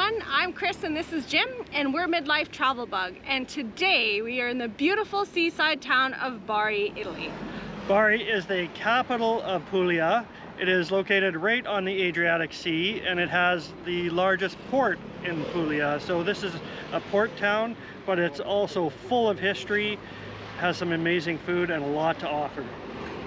everyone, I'm Chris and this is Jim and we're Midlife Travel Bug, and today we are in the beautiful seaside town of Bari, Italy. Bari is the capital of Puglia. It is located right on the Adriatic Sea and it has the largest port in Puglia. So this is a port town, but it's also full of history, has some amazing food and a lot to offer.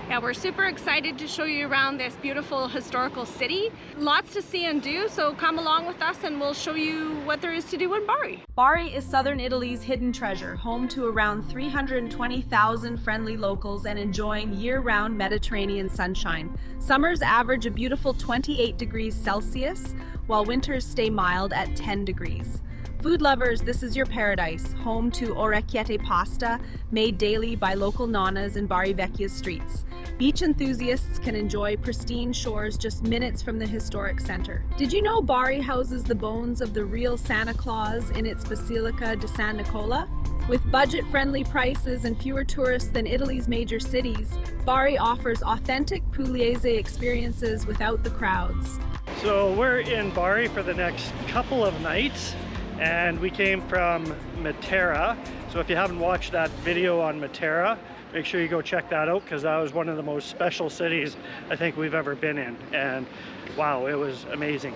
Yeah, we're super excited to show you around this beautiful historical city. Lots to see and do, so come along with us and we'll show you what there is to do in Bari. Bari is southern Italy's hidden treasure, home to around 320,000 friendly locals and enjoying year-round Mediterranean sunshine. Summers average a beautiful 28 degrees Celsius, while winters stay mild at 10 degrees. Food lovers, this is your paradise, home to Orecchiette pasta, made daily by local nonnas in Bari Vecchia's streets. Beach enthusiasts can enjoy pristine shores just minutes from the historic center. Did you know Bari houses the bones of the real Santa Claus in its Basilica di San Nicola? With budget-friendly prices and fewer tourists than Italy's major cities, Bari offers authentic Pugliese experiences without the crowds. So we're in Bari for the next couple of nights. And we came from Matera. So if you haven't watched that video on Matera, make sure you go check that out, because that was one of the most special cities I think we've ever been in. And wow, it was amazing.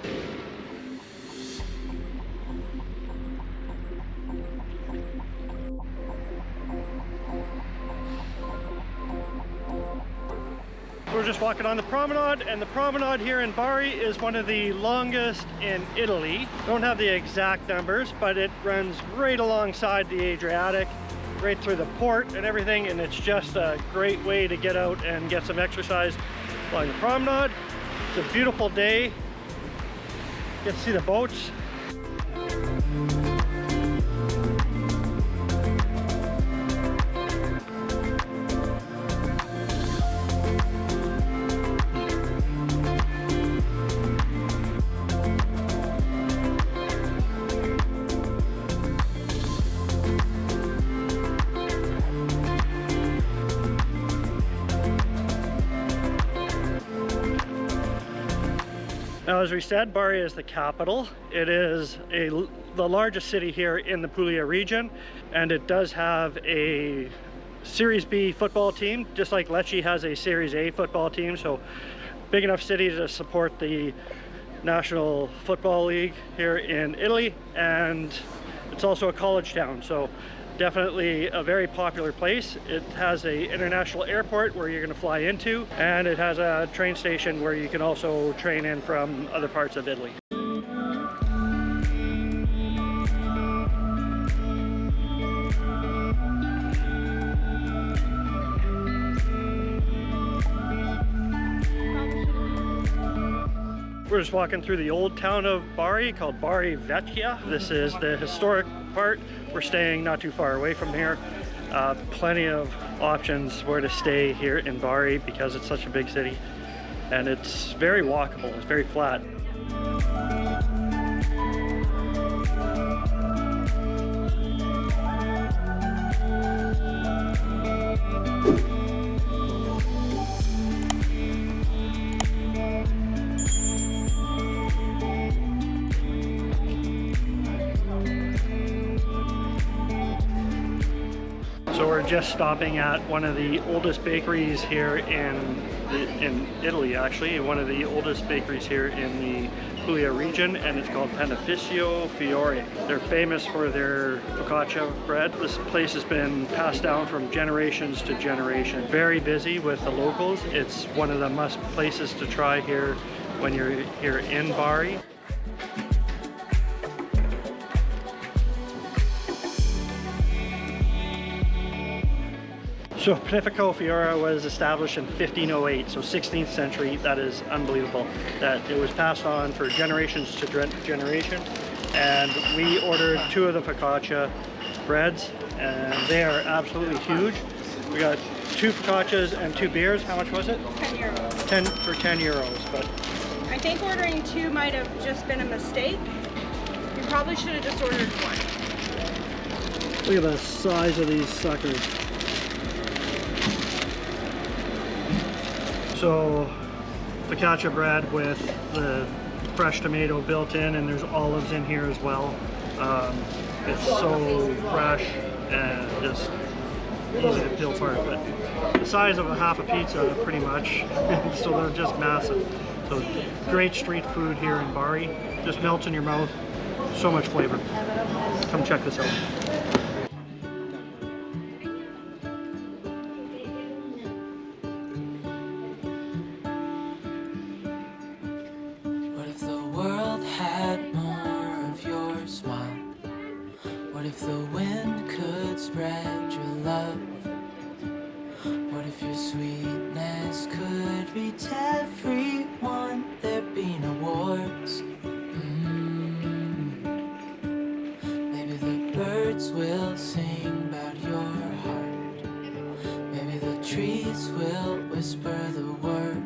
We're just walking on the promenade, and the promenade here in Bari is one of the longest in Italy. Don't have the exact numbers, but it runs right alongside the Adriatic, right through the port and everything, and it's just a great way to get out and get some exercise along the promenade. It's a beautiful day. Get to see the boats. Now, as we said, Bari is the capital. It is the largest city here in the Puglia region, and it does have a Series B football team, just like Lecce has a Series A football team. So big enough city to support the National Football League here in Italy, and it's also a college town. So definitely a very popular place. It has an international airport where you're going to fly into, and it has a train station where you can also train in from other parts of Italy. We're just walking through the old town of Bari called Bari Vecchia. This is the historic part. We're staying not too far away from here. Plenty of options where to stay here in Bari because it's such a big city, and it's very walkable. It's very flat. So we're just stopping at one of the oldest bakeries here in Italy, actually. One of the oldest bakeries here in the Puglia region, and it's called Panificio Fiore. They're famous for their focaccia bread. This place has been passed down from generations to generation. Very busy with the locals. It's one of the must places to try here when you're here in Bari. So Panificio Fiore was established in 1508, so 16th century. That is unbelievable that it was passed on for generations to generation. And we ordered 2 of the focaccia breads, and they are absolutely huge. We got 2 focaccias and 2 beers. How much was it? 10 euros. 10 for 10 euros, but I think ordering 2 might have just been a mistake. You probably should have just ordered 1. look at the size of these suckers. So focaccia bread with the fresh tomato built in, and there's olives in here as well. It's so fresh and just easy to peel apart, but the size of a half a pizza pretty much. So they're just massive. So great street food here in Bari, just melts in your mouth, so much flavor. Come check this out. What if the world had more of your smile? What if the wind could spread your love? What if your sweetness could reach everyone? There'd be no wars. Maybe the birds will sing about your heart. Maybe the trees will whisper the word.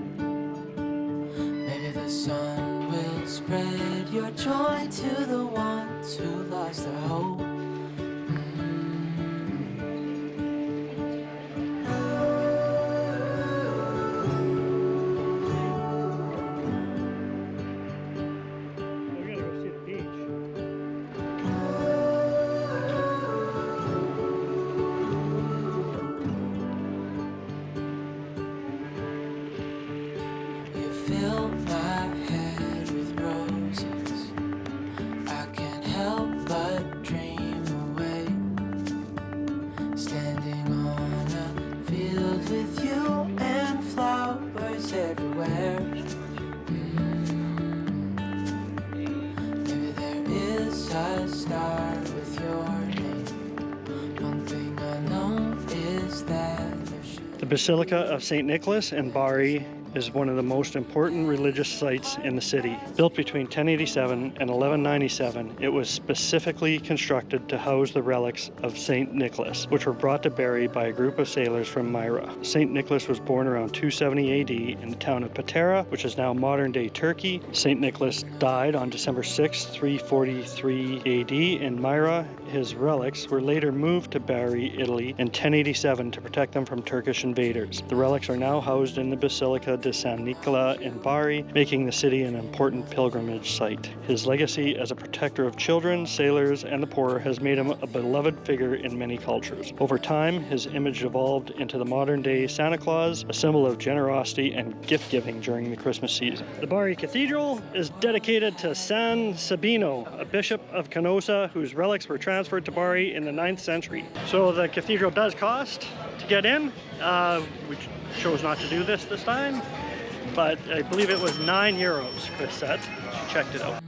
Maybe the sun will spread your joy to the ones who lost their hope. Fill my head with roses. I can't help but dream away. Standing on a field with you and flowers everywhere. Maybe there is a star with your name. One thing I know is that there should. The Basilica of St. Nicholas in Bari is one of the most important religious sites in the city. Built between 1087 and 1197, it was specifically constructed to house the relics of St. Nicholas, which were brought to Bari by a group of sailors from Myra. St. Nicholas was born around 270 AD in the town of Patara, which is now modern-day Turkey. St. Nicholas died on December 6, 343 AD in Myra. His relics were later moved to Bari, Italy in 1087 to protect them from Turkish invaders. The relics are now housed in the Basilica de San Nicola in Bari, making the city an important pilgrimage site. His legacy as a protector of children, sailors, and the poor has made him a beloved figure in many cultures. Over time, his image evolved into the modern-day Santa Claus, a symbol of generosity and gift-giving during the Christmas season. The Bari Cathedral is dedicated to San Sabino, a bishop of Canossa whose relics were transferred to Bari in the 9th century. So the cathedral does cost to get in. We chose not to do this time, but I believe it was €9, Chris said. She checked it out.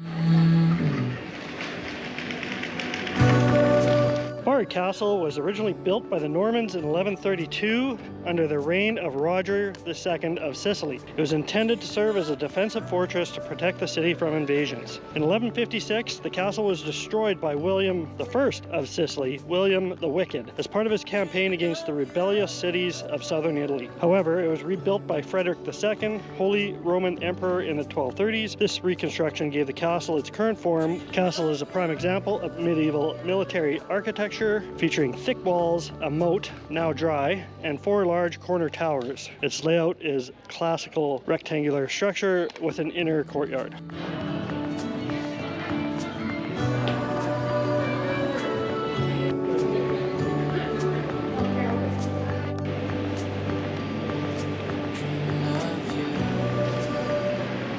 Bari Castle was originally built by the Normans in 1132 under the reign of Roger II of Sicily. It was intended to serve as a defensive fortress to protect the city from invasions. In 1156, the castle was destroyed by William I of Sicily, William the Wicked, as part of his campaign against the rebellious cities of southern Italy. However, it was rebuilt by Frederick II, Holy Roman Emperor, in the 1230s. This reconstruction gave the castle its current form. The castle is a prime example of medieval military architecture, featuring thick walls, a moat, now dry, and 4 large corner towers. Its layout is classical rectangular structure with an inner courtyard.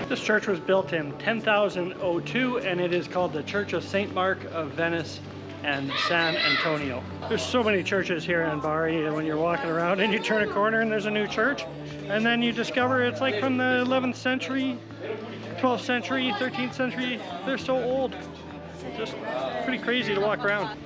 This church was built in 10,002 and it is called the Church of St. Mark of Venice and San Antonio. There's so many churches here in Bari, and when you're walking around and you turn a corner and there's a new church, and then you discover it's like from the 11th century, 12th century, 13th century. They're so old. Just pretty crazy to walk around.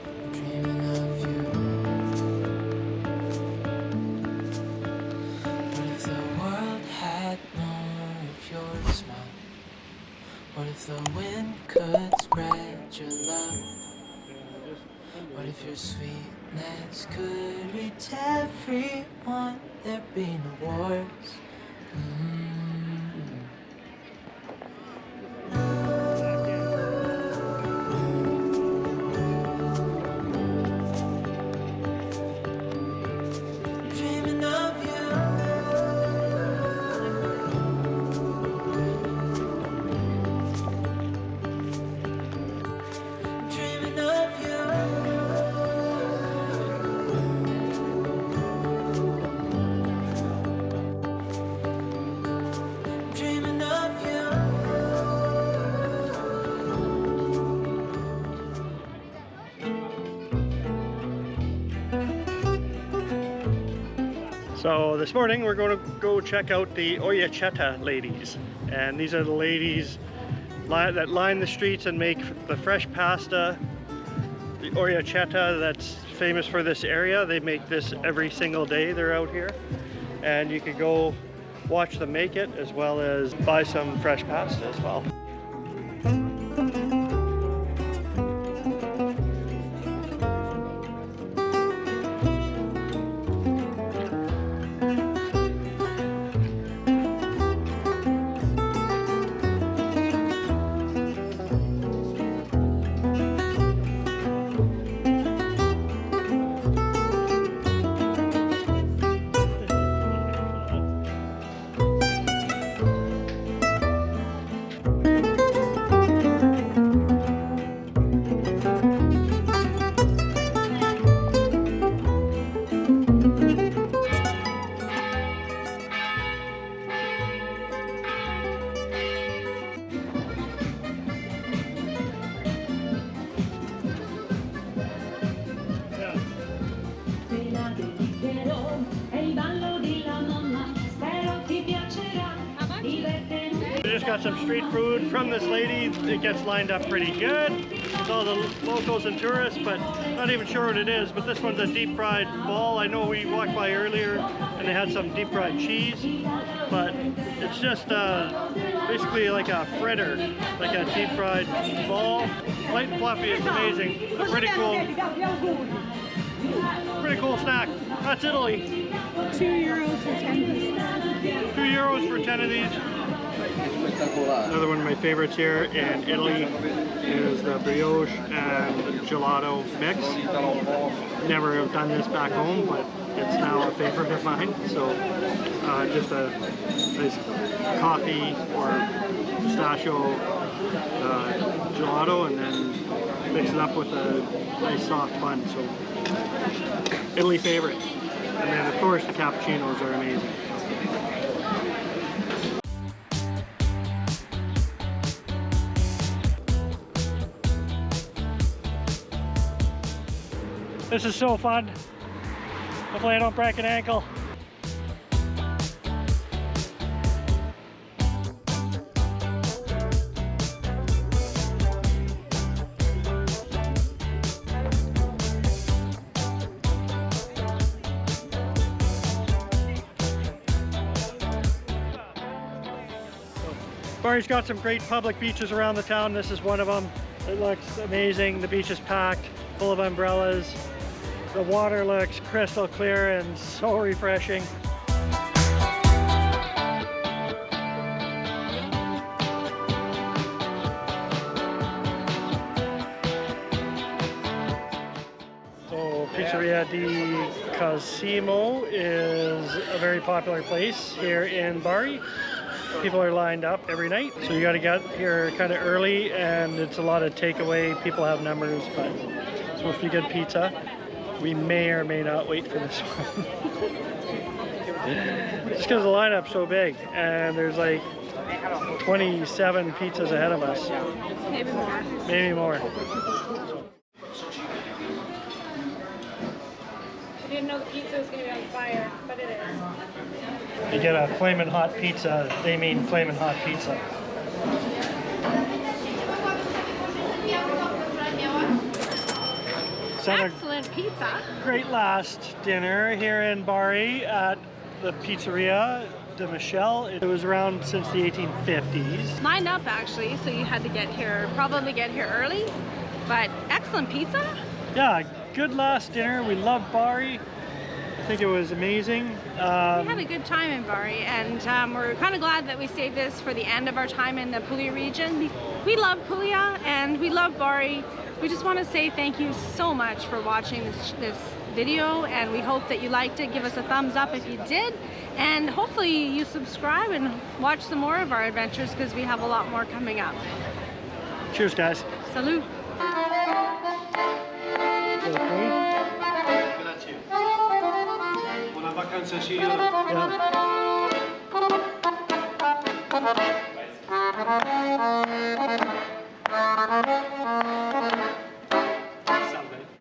What if the wind could spread your love? What if your sweetness could reach everyone? There'd be no wars. Dreaming of you. So this morning we're going to go check out the Orecchiette Ladies, and these are the ladies that line the streets and make the fresh pasta. The Orecchiette that's famous for this area, they make this every single day they're out here, and you could go watch them make it as well as buy some fresh pasta as well. We just got some street food from this lady. It gets lined up pretty good. It's all the locals and tourists, but not even sure what it is. But this one's a deep fried ball. I know we walked by earlier and they had some deep fried cheese, but it's just basically like a fritter, like a deep fried ball. Light and fluffy, it's amazing. It's a pretty cool snack. That's Italy. €2 for 10 pieces. €2 for 10 of these. Another one of my favorites here in Italy is the brioche and gelato mix. Never have done this back home, but it's now a favorite of mine. So just a nice coffee or pistachio gelato, and then mix it up with a nice soft bun. So Italy favorite. And then of course the cappuccinos are amazing. This is so fun. Hopefully I don't break an ankle. Bari's got some great public beaches around the town. This is one of them. It looks amazing. The beach is packed, full of umbrellas. The water looks crystal clear and so refreshing. So Pizzeria di Cosimo is a very popular place here in Bari. People are lined up every night, so you got to get here kind of early, and it's a lot of takeaway. People have numbers, but it's supposed to be good pizza. We may or may not wait for this one. Just because the lineup's so big, and there's like 27 pizzas ahead of us. Maybe more. Maybe more. I didn't know the pizza was going to be on fire, but it is. You get a flamin' hot pizza, they mean flamin' hot pizza. Excellent pizza. Great last dinner here in Bari at the Pizzeria de Michel. It was around since the 1850s. Lined up actually, so you had to get here, probably get here early, but excellent pizza. Yeah, good last dinner. We love Bari. I think it was amazing. We had a good time in Bari, and we're kind of glad that we saved this for the end of our time in the Puglia region. We love Puglia and we love Bari. We just want to say thank you so much for watching this video, and we hope that you liked it. Give us a thumbs up if you did, and hopefully you subscribe and watch some more of our adventures, because we have a lot more coming up. Cheers, guys. Salut! Yeah.